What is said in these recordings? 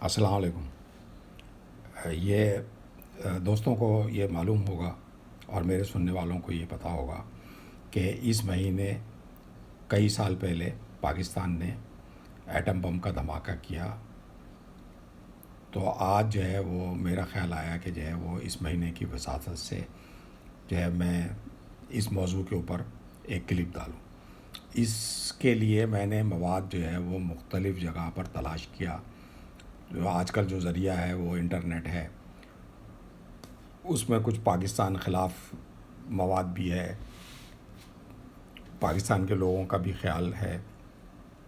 السلام علیکم۔ یہ دوستوں کو یہ معلوم ہوگا اور میرے سننے والوں کو یہ پتہ ہوگا کہ اس مہینے کئی سال پہلے پاکستان نے ایٹم بم کا دھماکہ کیا۔ تو آج جو ہے وہ میرا خیال آیا کہ جو ہے وہ اس مہینے کی وساطت سے جو ہے میں اس موضوع کے اوپر ایک کلپ ڈالوں۔ اس کے لیے میں نے مواد جو ہے وہ مختلف جگہ پر تلاش کیا۔ جو آج کل جو ذریعہ ہے وہ انٹرنیٹ ہے، اس میں کچھ پاکستان خلاف مواد بھی ہے، پاکستان کے لوگوں کا بھی خیال ہے،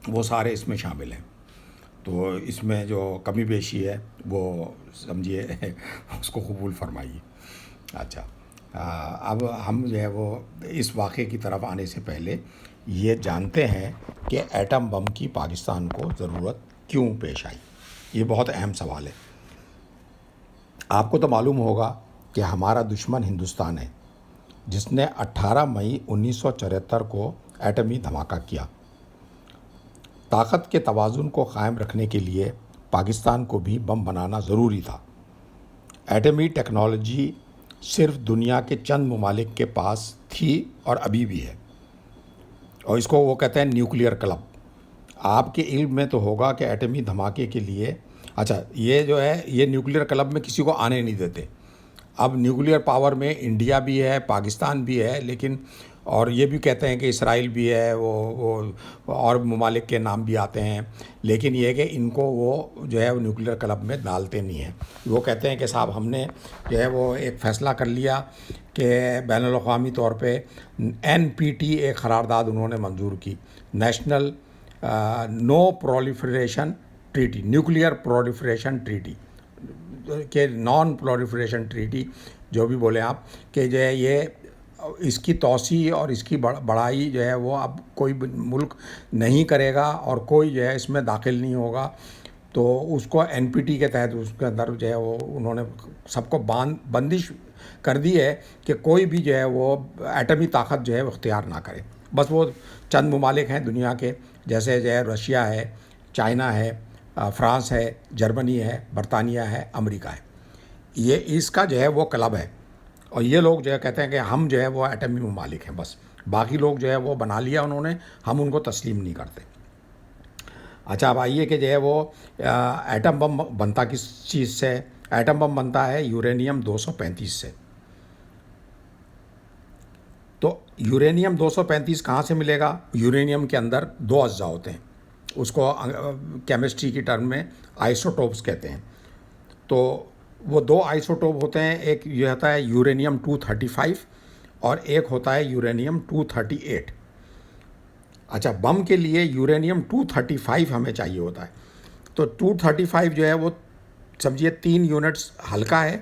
وہ سارے اس میں شامل ہیں۔ تو اس میں جو کمی بیشی ہے وہ سمجھیے اس کو قبول فرمائیے۔ اچھا، اب ہم جو ہے وہ اس واقعے کی طرف آنے سے پہلے یہ جانتے ہیں کہ ایٹم بم کی پاکستان کو ضرورت کیوں پیش آئی۔ یہ بہت اہم سوال ہے۔ آپ کو تو معلوم ہوگا کہ ہمارا دشمن ہندوستان ہے، جس نے 18 مئی 1974 کو ایٹمی دھماکہ کیا۔ طاقت کے توازن کو قائم رکھنے کے لیے پاکستان کو بھی بم بنانا ضروری تھا۔ ایٹمی ٹیکنالوجی صرف دنیا کے چند ممالک کے پاس تھی اور ابھی بھی ہے، اور اس کو وہ کہتے ہیں نیوکلیئر کلب۔ آپ کے علم میں تو ہوگا کہ ایٹمی دھماکے کے لیے یہ جو ہے یہ نیوکلیئر کلب میں کسی کو آنے نہیں دیتے۔ اب نیوکلیئر پاور میں انڈیا بھی ہے، پاکستان بھی ہے، لیکن اور یہ بھی کہتے ہیں کہ اسرائیل بھی ہے، وہ اور ممالک کے نام بھی آتے ہیں، لیکن یہ کہ ان کو وہ جو ہے وہ نیوکلیئر کلب میں ڈالتے نہیں ہیں۔ وہ کہتے ہیں کہ صاحب ہم نے جو ہے وہ ایک فیصلہ کر لیا کہ بین الاقوامی طور پہ NPT ایک قرارداد انہوں نے منظور کی، national non proliferation treaty, nuclear proliferation treaty کہ نان پرولیفریشن ٹریٹی جو بھی بولیں آپ، کہ جو ہے یہ اس کی توسیع اور اس کی بڑھائی جو ہے وہ اب کوئی ملک نہیں کرے گا اور کوئی جو ہے اس میں داخل نہیں ہوگا۔ تو اس کو NPT کے تحت اس کے اندر جو ہے وہ انہوں نے سب کو بندش کر دی ہے کہ کوئی بھی جو ہے وہ ایٹمی طاقت جو ہے وہ اختیار نہ کرے۔ بس وہ چند ممالک ہیں دنیا کے، جیسے جو ہے رشیا ہے، چائنا ہے، فرانس ہے، جرمنی ہے، برطانیہ ہے، امریکہ ہے۔ یہ اس کا جو ہے وہ کلب ہے، اور یہ لوگ جو ہے کہتے ہیں کہ ہم جو ہے وہ ایٹمی ممالک ہیں، بس باقی لوگ جو ہے وہ بنا لیا انہوں نے، ہم ان کو تسلیم نہیں کرتے۔ اچھا، اب آئیے کہ جو ہے وہ ایٹم بم بنتا کس چیز سے؟ ایٹم بم بنتا ہے یورینیم 235 سے۔ تو یورینیم 235 کہاں سے ملے گا؟ یورینیم کے اندر دو اجزاء ہوتے ہیں، اس کو کیمسٹری کی ٹرم میں آئسوٹوپس کہتے ہیں۔ تو وہ دو آئسوٹوپ ہوتے ہیں، ایک یہ ہوتا ہے یورینیم 235 اور ایک ہوتا ہے یورینیم 238۔ اچھا، بم کے لیے یورینیم 235 ہمیں چاہیے ہوتا ہے۔ تو 235 جو ہے وہ سمجھیے 3 یونٹس ہلکا ہے،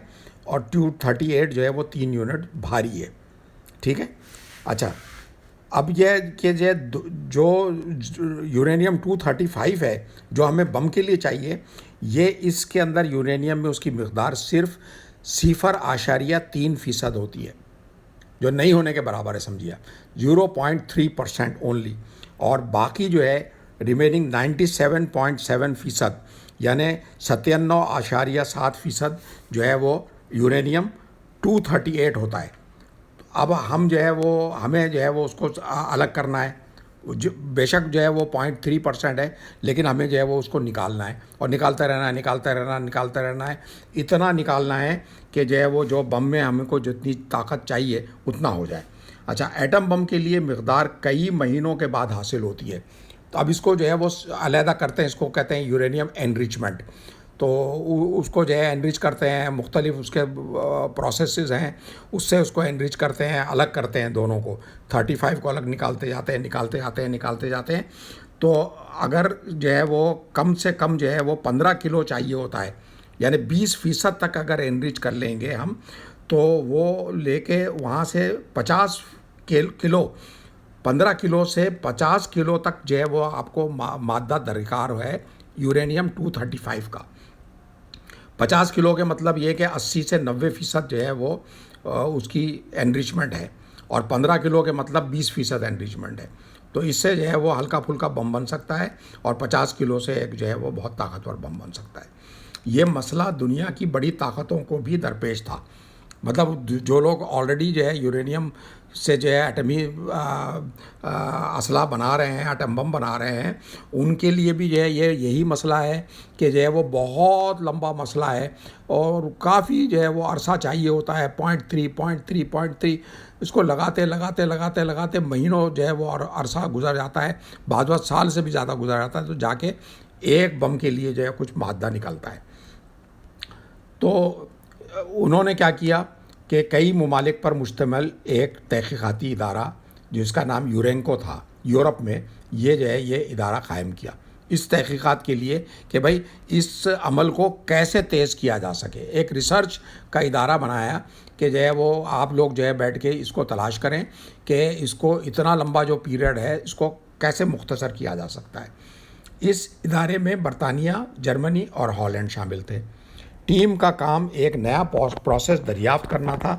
اور 238 جو ہے وہ 3 یونٹ بھاری ہے، ٹھیک ہے۔ اچھا، اب یہ کہ جو یورینیم 235 ہے جو ہمیں بم کے لیے چاہیے، یہ اس کے اندر یورینیم میں اس کی مقدار صرف 0.3% ہوتی ہے، جو نہیں ہونے کے برابر ہے، سمجھیے 0.3% اونلی، اور باقی جو ہے ریمیننگ 97.7% یعنی 97.7% جو ہے وہ یورینیم 238 ہوتا ہے۔ اب ہم جو ہے وہ ہمیں جو ہے وہ اس کو الگ کرنا ہے، بے شک جو ہے وہ 0.3% ہے، لیکن ہمیں جو ہے وہ اس کو نکالنا ہے، اور نکالتے رہنا ہے، اتنا نکالنا ہے کہ جو ہے وہ جو بم میں ہم کو جتنی طاقت چاہیے اتنا ہو جائے۔ اچھا، ایٹم بم کے لیے مقدار کئی مہینوں کے بعد حاصل ہوتی ہے۔ تو اب اس کو جو ہے وہ علیحدہ کرتے ہیں، اس کو کہتے ہیں یورینیم انریچمنٹ۔ تو اس کو جو ہے انریچ کرتے ہیں، مختلف اس کے پروسیسز ہیں، اس سے اس کو انریچ کرتے ہیں، الگ کرتے ہیں دونوں کو، 35 کو الگ نکالتے جاتے ہیں۔ تو اگر جو ہے وہ کم سے کم جو ہے وہ 15 کلو چاہیے ہوتا ہے، یعنی 20% تک اگر انریچ کر لیں گے ہم، تو وہ لے کے وہاں سے 50 کلو 15 کلو سے 50 کلو تک جو ہے وہ آپ کو مادہ درکار ہے یورینیم 235 کا۔ 50 کلو کے مطلب یہ کہ 80 سے 90% جو ہے وہ اس کی انریچمنٹ ہے، اور 15 کلو کے مطلب 20% انریچمنٹ ہے۔ تو اس سے جو ہے وہ ہلکا پھلکا بم بن سکتا ہے اور 50 کلو سے ایک جو ہے وہ بہت طاقتور بم بن سکتا ہے۔ یہ مسئلہ دنیا کی بڑی طاقتوں کو بھی درپیش تھا، مطلب جو لوگ آلریڈی جو ہے یورینیم سے جو ہے ایٹمی اسلحہ بنا رہے ہیں، ایٹم بم بنا رہے ہیں، ان کے لیے بھی جو ہے یہی مسئلہ ہے کہ جو ہے وہ بہت لمبا مسئلہ ہے اور کافی جو ہے وہ عرصہ چاہیے ہوتا ہے، 0.3 اس کو لگاتے مہینوں جو ہے وہ عرصہ گزر جاتا ہے، بعض وقت سال سے بھی زیادہ گزر جاتا ہے، تو جا کے ایک بم کے لیے جو ہے کچھ مادہ نکلتا ہے۔ تو انہوں نے کیا کیا کہ کئی ممالک پر مشتمل ایک تحقیقاتی ادارہ جس کا نام یورینکو تھا، یورپ میں یہ جو ہے یہ ادارہ قائم کیا اس تحقیقات کے لیے کہ بھائی اس عمل کو کیسے تیز کیا جا سکے۔ ایک ریسرچ کا ادارہ بنایا کہ جو ہے وہ آپ لوگ جو ہے بیٹھ کے اس کو تلاش کریں کہ اس کو اتنا لمبا جو پیریڈ ہے اس کو کیسے مختصر کیا جا سکتا ہے۔ اس ادارے میں برطانیہ، جرمنی اور ہالینڈ شامل تھے۔ ٹیم کا کام ایک نیا پروسیس دریافت کرنا تھا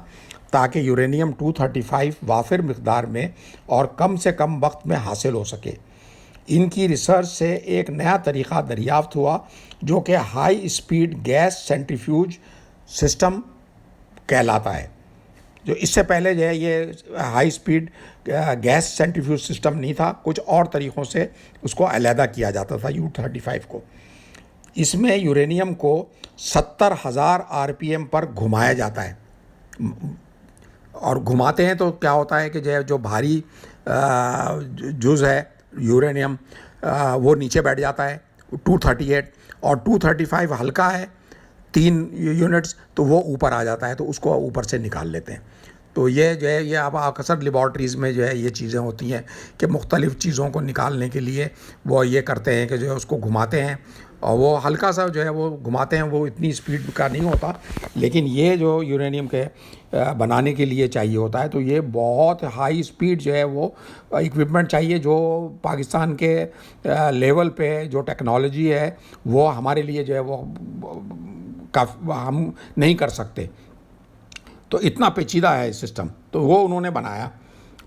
تاکہ یورینیم 235 وافر مقدار میں اور کم سے کم وقت میں حاصل ہو سکے۔ ان کی ریسرچ سے ایک نیا طریقہ دریافت ہوا جو کہ high speed gas centrifuge system کہلاتا ہے۔ جو اس سے پہلے جو ہے یہ high speed gas centrifuge system نہیں تھا، کچھ اور طریقوں سے اس کو علیحدہ کیا جاتا تھا U-35 کو۔ اس میں یورینیم کو 70,000 RPM پر گھمایا جاتا ہے، اور گھماتے ہیں تو کیا ہوتا ہے کہ جو بھاری جز ہے یورینیم وہ نیچے بیٹھ جاتا ہے 238، اور 235 ہلکا ہے 3 یونٹس تو وہ اوپر آ جاتا ہے، تو اس کو اوپر سے نکال لیتے ہیں۔ تو یہ جو ہے یہ اب اکثر لیبارٹریز میں جو ہے یہ چیزیں ہوتی ہیں کہ مختلف چیزوں کو نکالنے کے لیے وہ یہ کرتے ہیں کہ جو ہے اس کو گھماتے ہیں، اور وہ ہلکا سا جو ہے وہ گھماتے ہیں، وہ اتنی اسپیڈ کا نہیں ہوتا، لیکن یہ جو یورینیم کے بنانے کے لیے چاہیے ہوتا ہے تو یہ بہت ہائی اسپیڈ جو ہے وہ اکوپمنٹ چاہیے، جو پاکستان کے لیول پہ جو ٹیکنالوجی ہے وہ ہمارے لیے جو ہے وہ ہم نہیں کر سکتے، تو اتنا پیچیدہ ہے سسٹم، تو وہ انہوں نے بنایا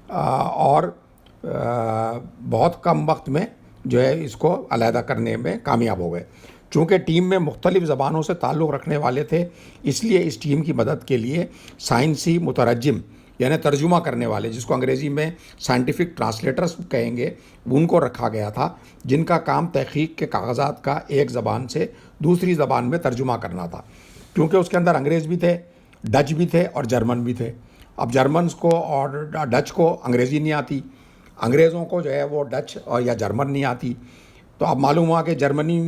اور بہت کم وقت میں جو ہے اس کو علیحدہ کرنے میں کامیاب ہو گئے۔ چونکہ ٹیم میں مختلف زبانوں سے تعلق رکھنے والے تھے، اس لیے اس ٹیم کی مدد کے لیے سائنسی مترجم یعنی ترجمہ کرنے والے، جس کو انگریزی میں سائنٹیفک ٹرانسلیٹرز کہیں گے، ان کو رکھا گیا تھا، جن کا کام تحقیق کے کاغذات کا ایک زبان سے دوسری زبان میں ترجمہ کرنا تھا، کیونکہ اس کے اندر انگریز بھی تھے، ڈچ بھی تھے اور جرمن بھی تھے۔ اب جرمنز کو اور ڈچ کو انگریزی نہیں آتی، انگریزوں کو جو ہے وہ ڈچ اور یا جرمن نہیں آتی، تو اب معلوم ہوا کہ جرمنی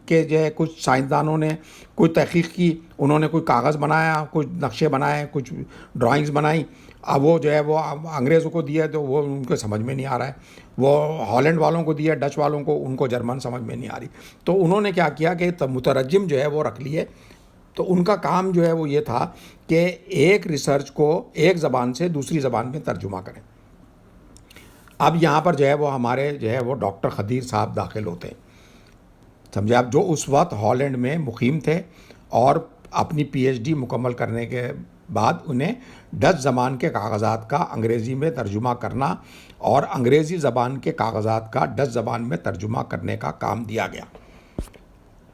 کے جو ہے کچھ سائنسدانوں نے کوئی تحقیق کی، انہوں نے کوئی کاغذ بنایا، کچھ نقشے بنائے، کچھ ڈرائنگز بنائیں، اب وہ جو ہے وہ انگریزوں کو دیا تو وہ ان کو سمجھ میں نہیں آ رہا ہے، وہ ہالینڈ والوں کو دیا، ڈچ والوں کو، ان کو جرمن سمجھ میں نہیں آ رہی، تو انہوں نے کیا کیا کہ مترجم جو ہے وہ رکھ لیے۔ تو ان کا کام جو ہے وہ یہ تھا کہ ایک ریسرچ کو ایک زبان سے دوسری زبان میں ترجمہ کریں۔ اب یہاں پر جو ہے وہ ہمارے جو ہے وہ ڈاکٹر خدیر صاحب داخل ہوتے ہیں، سمجھے آپ، جو اس وقت ہالینڈ میں مقیم تھے اور اپنی PhD مکمل کرنے کے بعد انہیں ڈچ زبان کے کاغذات کا انگریزی میں ترجمہ کرنا اور انگریزی زبان کے کاغذات کا ڈچ زبان میں ترجمہ کرنے کا کام دیا گیا۔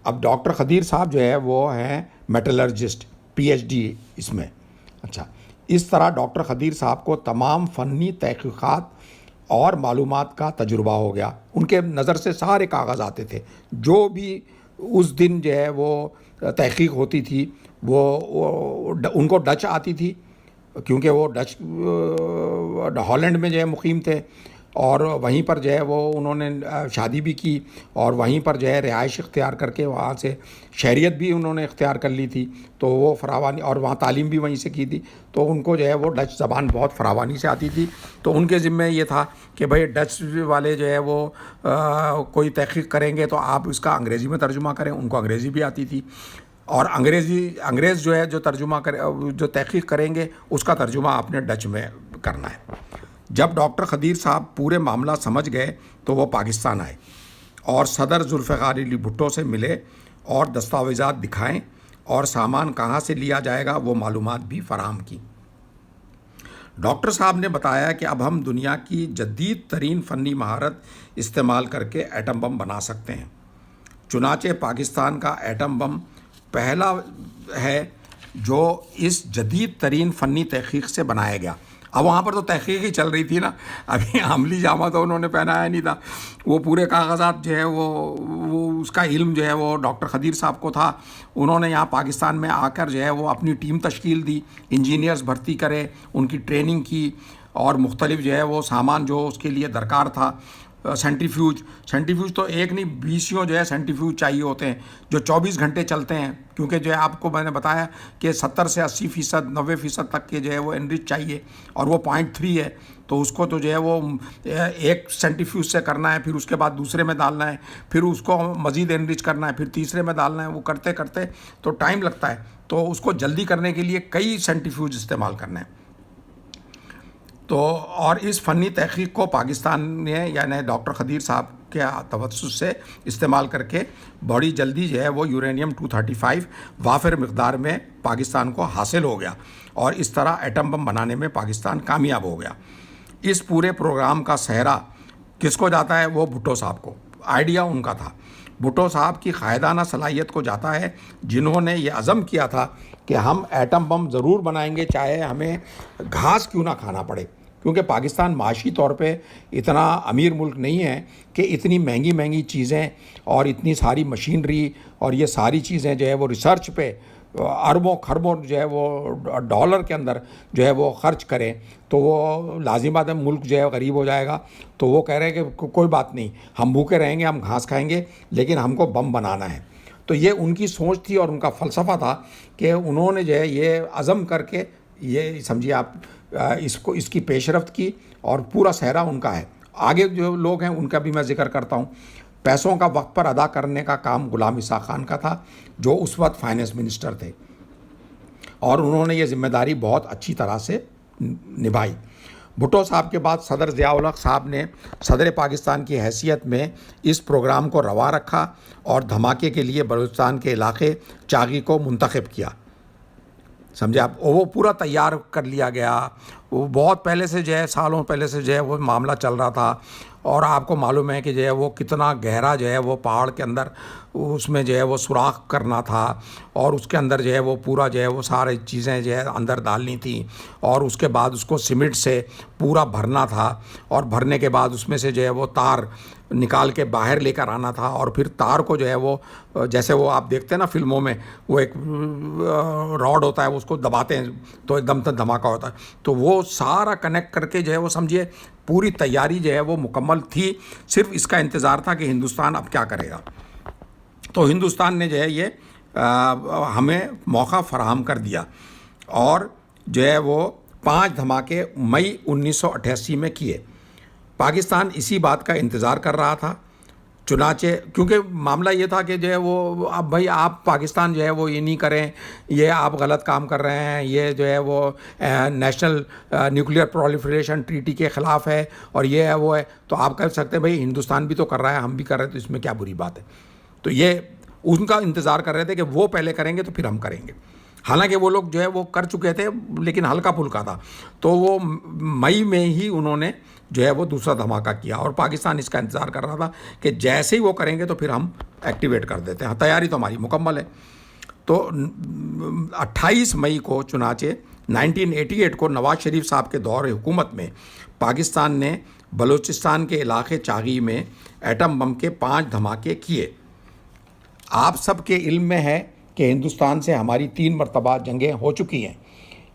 اب ڈاکٹر خدیر صاحب جو ہے وہ ہیں میٹلرجسٹ، PhD اس میں۔ اچھا، اس طرح ڈاکٹر خدیر صاحب کو تمام فنی تحقیقات اور معلومات کا تجربہ ہو گیا، ان کے نظر سے سارے کاغذ آتے تھے، جو بھی اس دن جو ہے وہ تحقیق ہوتی تھی وہ ان کو ڈچ آتی تھی، کیونکہ وہ ڈچ ہالینڈ میں جو ہے مقیم تھے، اور وہیں پر جو ہے وہ انہوں نے شادی بھی کی اور وہیں پر جو ہے رہائش اختیار کر کے وہاں سے شہریت بھی انہوں نے اختیار کر لی تھی، تو وہ فراوانی، اور وہاں تعلیم بھی وہیں سے کی تھی، تو ان کو جو ہے وہ ڈچ زبان بہت فراوانی سے آتی تھی، تو ان کے ذمہ یہ تھا کہ بھئی ڈچ والے جو ہے وہ کوئی تحقیق کریں گے تو آپ اس کا انگریزی میں ترجمہ کریں، ان کو انگریزی بھی آتی تھی، اور انگریز جو ہے جو ترجمہ کرے، جو تحقیق کریں گے اس کا ترجمہ آپ نے ڈچ میں کرنا ہے۔ جب ڈاکٹر خدیر صاحب پورے معاملہ سمجھ گئے تو وہ پاکستان آئے اور صدر ذوالفقار علی بھٹو سے ملے اور دستاویزات دکھائیں اور سامان کہاں سے لیا جائے گا وہ معلومات بھی فراہم کی۔ ڈاکٹر صاحب نے بتایا کہ اب ہم دنیا کی جدید ترین فنی مہارت استعمال کر کے ایٹم بم بنا سکتے ہیں۔ چنانچہ پاکستان کا ایٹم بم پہلا ہے جو اس جدید ترین فنی تحقیق سے بنایا گیا۔ اب وہاں پر تو تحقیق ہی چل رہی تھی نا، ابھی عملی جامہ تو انہوں نے پہنایا نہیں تھا، وہ پورے کاغذات جو ہے وہ اس کا علم جو ہے وہ ڈاکٹر خدیر صاحب کو تھا۔ انہوں نے یہاں پاکستان میں آ کر جو ہے وہ اپنی ٹیم تشکیل دی، انجینئرز بھرتی کرے، ان کی ٹریننگ کی، اور مختلف جو ہے وہ سامان جو اس کے لیے درکار تھا، سینٹریفیوج تو ایک نہیں 20 جو ہے سینٹریفیوج چاہیے ہوتے ہیں جو 24 گھنٹے چلتے ہیں، کیونکہ جو ہے آپ کو میں نے بتایا کہ 70 سے 80%، 90% تک کے جو ہے وہ انرچ چاہیے، اور وہ 0.3 ہے، تو اس کو تو جو ہے وہ ایک سینٹریفیوج سے کرنا ہے، پھر اس کے بعد دوسرے میں ڈالنا ہے، پھر اس کو مزید انرچ کرنا ہے، پھر تیسرے میں ڈالنا ہے، وہ کرتے کرتے تو ٹائم لگتا ہے، تو اس کو جلدی کرنے کے لیے کئی سینٹریفیوج استعمال کرنا ہے۔ تو اور اس فنی تحقیق کو پاکستان نے یعنی ڈاکٹر خدیر صاحب کے توسط سے استعمال کر کے بڑی جلدی جو ہے وہ یورینیم 235 وافر مقدار میں پاکستان کو حاصل ہو گیا، اور اس طرح ایٹم بم بنانے میں پاکستان کامیاب ہو گیا۔ اس پورے پروگرام کا سہرا کس کو جاتا ہے؟ وہ بھٹو صاحب کو، آئیڈیا ان کا تھا۔ بھٹو صاحب کی قائدانہ صلاحیت کو جاتا ہے، جنہوں نے یہ عزم کیا تھا کہ ہم ایٹم بم ضرور بنائیں گے، چاہے ہمیں گھاس کیوں نہ کھانا پڑے، کیونکہ پاکستان معاشی طور پہ اتنا امیر ملک نہیں ہے کہ اتنی مہنگی مہنگی چیزیں اور اتنی ساری مشینری اور یہ ساری چیزیں جو ہے وہ ریسرچ پہ اربوں خربوں جو ہے وہ ڈالر کے اندر جو ہے وہ خرچ کریں، تو وہ لازمات ملک جو ہے غریب ہو جائے گا۔ تو وہ کہہ رہے ہیں کہ کوئی بات نہیں، ہم بھوکے رہیں گے، ہم گھاس کھائیں گے، لیکن ہم کو بم بنانا ہے۔ تو یہ ان کی سوچ تھی اور ان کا فلسفہ تھا کہ انہوں نے جو ہے یہ عزم کر کے یہ سمجھیے آپ اس کی پیش رفت کی، اور پورا سہرا ان کا ہے۔ آگے جو لوگ ہیں ان کا بھی میں ذکر کرتا ہوں۔ پیسوں کا وقت پر ادا کرنے کا کام غلام اسحاق خان کا تھا، جو اس وقت فائنانس منسٹر تھے، اور انہوں نے یہ ذمہ داری بہت اچھی طرح سے نبھائی۔ بھٹو صاحب کے بعد صدر ضیاء الحق صاحب نے صدر پاکستان کی حیثیت میں اس پروگرام کو روا رکھا، اور دھماکے کے لیے بلوچستان کے علاقے چاغی کو منتخب کیا۔ سمجھے آپ، وہ پورا تیار کر لیا گیا، وہ بہت پہلے سے جو ہے سالوں پہلے سے جو ہے وہ معاملہ چل رہا تھا، اور آپ کو معلوم ہے کہ جو ہے وہ کتنا گہرا جو ہے وہ پہاڑ کے اندر اس میں جو ہے وہ سوراخ کرنا تھا، اور اس کے اندر جو ہے وہ پورا جو ہے وہ ساری چیزیں جو ہے اندر ڈالنی تھیں، اور اس کے بعد اس کو سیمنٹ سے پورا بھرنا تھا، اور بھرنے کے بعد اس میں سے جو ہے وہ تار نکال کے باہر لے کر آنا تھا، اور پھر تار کو جو ہے وہ جیسے وہ آپ دیکھتے ہیں نا فلموں میں، وہ ایک راڈ ہوتا ہے، اس کو دباتے ہیں تو ایک دم تک دھماکہ ہوتا ہے، تو وہ سارا کنیکٹ کر کے جو ہے وہ سمجھیے پوری تیاری جو ہے وہ مکمل تھی، صرف اس کا انتظار تھا کہ ہندوستان اب کیا کرے گا۔ تو ہندوستان نے جو ہے یہ ہمیں موقع فراہم کر دیا، اور جو ہے وہ 5 دھماکے مئی 1988 میں کیے۔ پاکستان اسی بات کا انتظار کر رہا تھا، چنانچہ کیونکہ معاملہ یہ تھا کہ جو ہے وہ اب بھائی آپ پاکستان جو ہے وہ یہ نہیں کریں، یہ آپ غلط کام کر رہے ہیں، یہ جو ہے وہ نیشنل نیوکلیئر پرولیفریشن ٹریٹی کے خلاف ہے، اور یہ ہے وہ ہے، تو آپ کہہ سکتے ہیں بھائی ہندوستان بھی تو کر رہا ہے، ہم بھی کر رہے ہیں، تو اس میں کیا بری بات ہے۔ تو یہ ان کا انتظار کر رہے تھے کہ وہ پہلے کریں گے تو پھر ہم کریں گے، حالانکہ وہ لوگ جو ہے وہ کر چکے تھے لیکن ہلکا پھلکا تھا، تو وہ مئی میں ہی انہوں نے جو ہے وہ دوسرا دھماکہ کیا، اور پاکستان اس کا انتظار کر رہا تھا کہ جیسے ہی وہ کریں گے تو پھر ہم ایکٹیویٹ کر دیتے ہیں، تیاری تو ہماری مکمل ہے۔ تو 28 مئی کو چنانچہ 1988 کو نواز شریف صاحب کے دور حکومت میں پاکستان نے بلوچستان کے علاقے چاغی میں ایٹم بم کے 5 دھماکے کیے۔ آپ سب کے علم میں ہے کہ ہندوستان سے ہماری 3 مرتبہ جنگیں ہو چکی ہیں،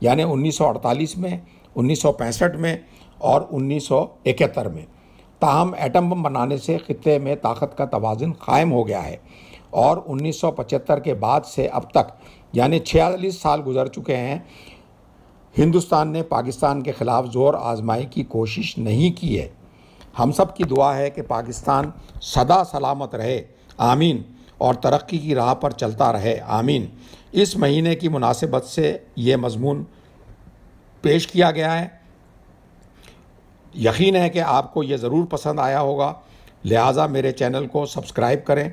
یعنی 1948 میں، 1965 میں اور 1971 میں۔ تاہم ایٹم بم بنانے سے خطے میں طاقت کا توازن قائم ہو گیا ہے، اور 1975 کے بعد سے اب تک یعنی 46 سال گزر چکے ہیں، ہندوستان نے پاکستان کے خلاف زور آزمائی کی کوشش نہیں کی ہے۔ ہم سب کی دعا ہے کہ پاکستان سدا سلامت رہے، آمین، اور ترقی کی راہ پر چلتا رہے، آمین۔ اس مہینے کی مناسبت سے یہ مضمون پیش کیا گیا ہے۔ یقین ہے کہ آپ کو یہ ضرور پسند آیا ہوگا، لہٰذا میرے چینل کو سبسکرائب کریں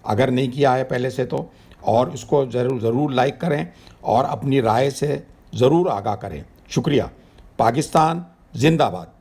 اگر نہیں کیا ہے پہلے سے تو، اور اس کو ضرور لائک کریں، اور اپنی رائے سے ضرور آگاہ کریں۔ شکریہ۔ پاکستان زندہ باد.